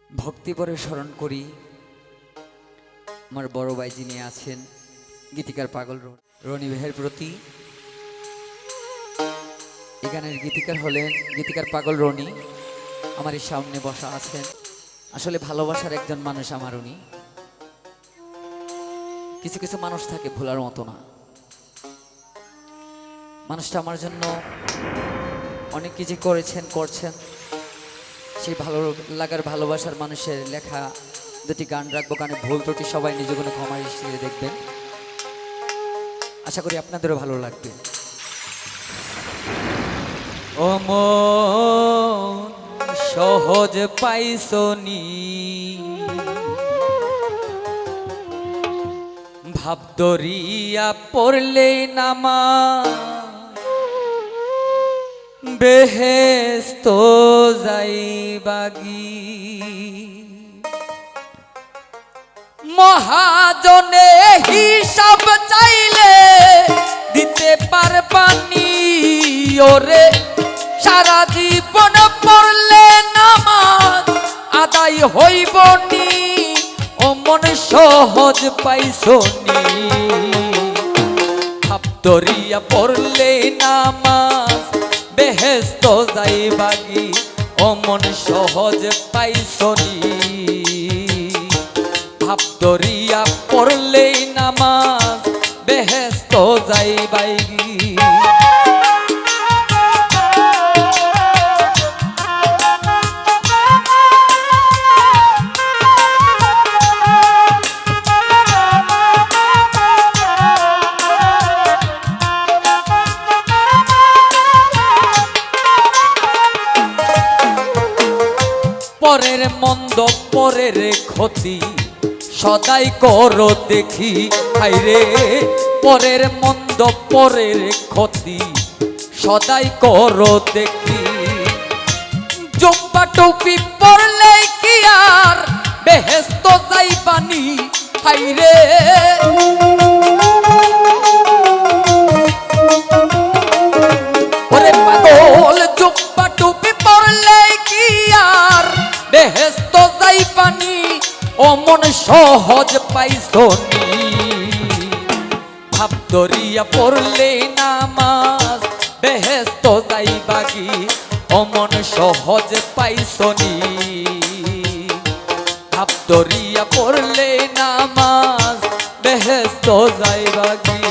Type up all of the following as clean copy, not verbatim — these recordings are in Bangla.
ভক্তি ভরে স্মরণ করি আমার বড় ভাই যিনি আছেন গীতিকার পাগল রনি ভাইয়ের প্রতি। এই গানের গীতিকার হলেন গীতিকার পাগল রনি, আমার এই সামনে বসা আছেন। আসলে ভালোবাসার একজন মানুষ আমার উনি। কিছু কিছু মানুষ থাকে ভোলার মতো না। মানুষটা আমার জন্য অনেক কিছু করেছেন করছেন। সেই ভালো লাগার ভালোবাসার মানুষের লেখা দুটি গান রাখবো, গানে ভুল ত্রুটি সবাই নিজ গুণে ক্ষমা হিসেবে দেখবেন। আশা করি আপনাদেরও ভালো লাগবে। ও মন সহজ পাইছনি, ভাব দরিয়া পড়লে নামা বেহেস্ত যাইবাগি। মহাজনে হিসাব চাইলে দিতে পারবানি, ওরে সারা জীবন পড়লে নামাজ আদায় হইবনি। ও মন সহজ পাইছনি, ভাব দরিয়া পড়লে নামাজ বেহেস্ত যাইবাগি। ও মন সহজ পাইছনি, ভাব দরিয়া পড়লেই নামাজ বেহেস্ত যাইবাগি। পরের মন্দ পরের ক্ষতি সদাই করো দেখি, হাইরে পরের মন্দ পরের ক্ষতি সদাই করো দেখি। জুব্বা টুপি পরলে কি আর বেহেস্ত যাইবানি, হাইরে ওরে পাগল জুব্বা টুপি পরলে কি আর বেহেস্ত যাইবানি। ও মন সহজ পাইছনি, ভাব দরিয়া পড়লে নামাজ বেহেস্ত যাইবাগি। ও মন সহজ পাইছনি, ভাব দরিয়া পড়লে নামাজ বেহেস্ত যাইবাগি।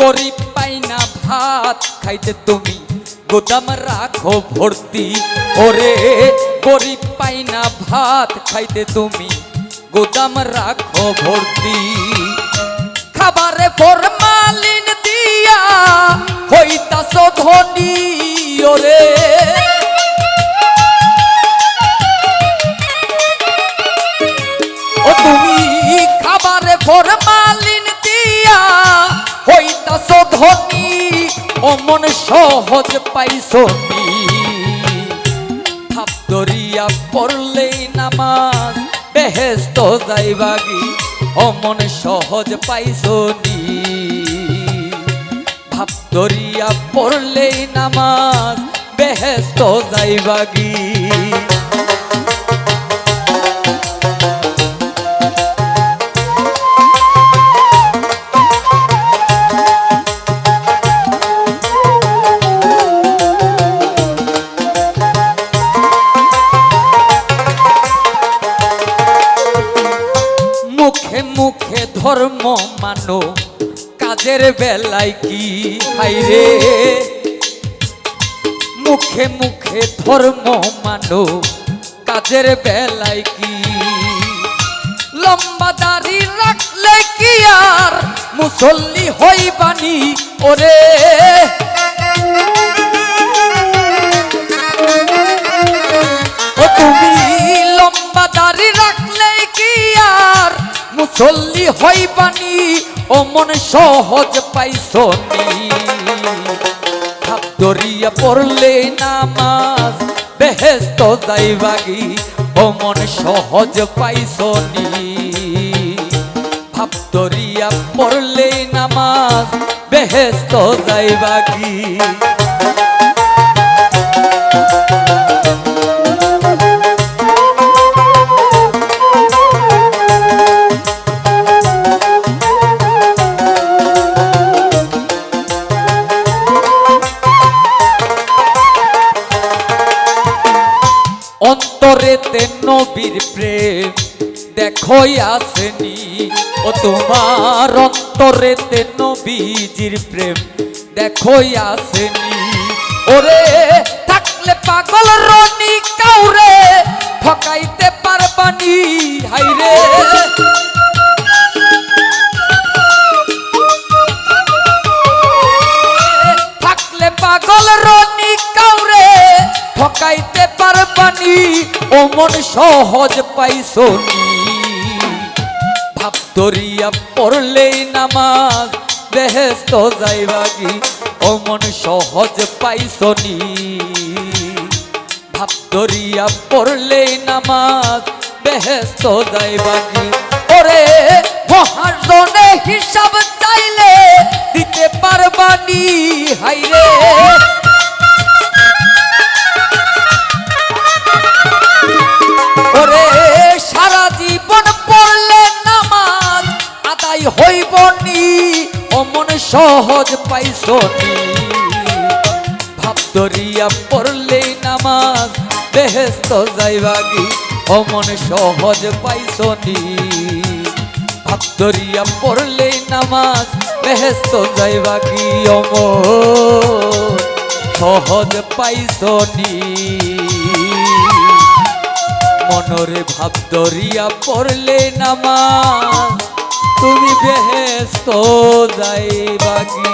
গরিব পাই না ভাত খাইতে তুমি গোদাম রাখো ভর্তি, ওরে গরিব পাই না ভাত খাইতে তুমি গোদাম রাখো ভর্তি। খাবারে ফরমালিন দিয়া হইতাছ ধনী, ওরে ও তুমি খাবারে ফরমালিন দিয়া হইতাছ ধনী। ও মন সহজ পাইছনি, ভাব দরিয়া পড়লেই নামাজ বেহেস্ত যাইবাগি। ও মন সহজ পাইছনি, ভাব দরিয়া পড়লেই নামাজ বেহেস্ত যাইবাগি। মুখে মুখে ধর্ম মানো কাজের বেলায় কি, হাইরে মুখে মুখে ধর্ম মানো কাজের বেলায় কি। লম্বা দাড়ি রাখলে কি আর মুসল্লি হইবানি, ওরে ও তুমি লম্বা দাড়ি রাখলে কি আর মুসল্লি হইবানি। ও মন সহজ পাইছনি, ভাব ধরিয়া পড়লে নামাজ বেহেশত যাইবাগি ও মন সহজ পাইছনি ভাব ধরিয়া পড়লে নামাজ বেহেশত যাইবাগি অন্তরেতে নবীর প্রেম দেখো আসেনি ও তোমার অন্তরেতে নবীজির প্রেম দেখো আসেনি ওরে থাকলে পাগল রনি কাউরে ঠকাইতে পারবানি হাইরে থাকলে পাগল রনি কাউরে ঠকাইতে পারবানি ও মন সহজ পাইছনি ভাব ধরিয়া পড়লে নামাজ বেহেশত যাইবাগি ও মন সহজ পাইছনি ভাব ধরিয়া পড়লে নামাজ বেহেশত যাইবাগি ওরে মহাজনে হিসাব চাইলে দিতে পারবানি হাইরে ওরে সারা জীবন পড়লে নামাজ আদায় হইবনি ও মন সহজ পাইছনি ভাব ধরিয়া পড়লে নামাজ বেহেশত যাইবাগি ও মন সহজ পাইছনি ভাব ধরিয়া পড়লে নামাজ বেহেশত যাইবাগি ও মন সহজ পাইছনি মনরে ভাব ধরিয়া পড়লে নামাজ তুমি বেহেশত যাইবাগি।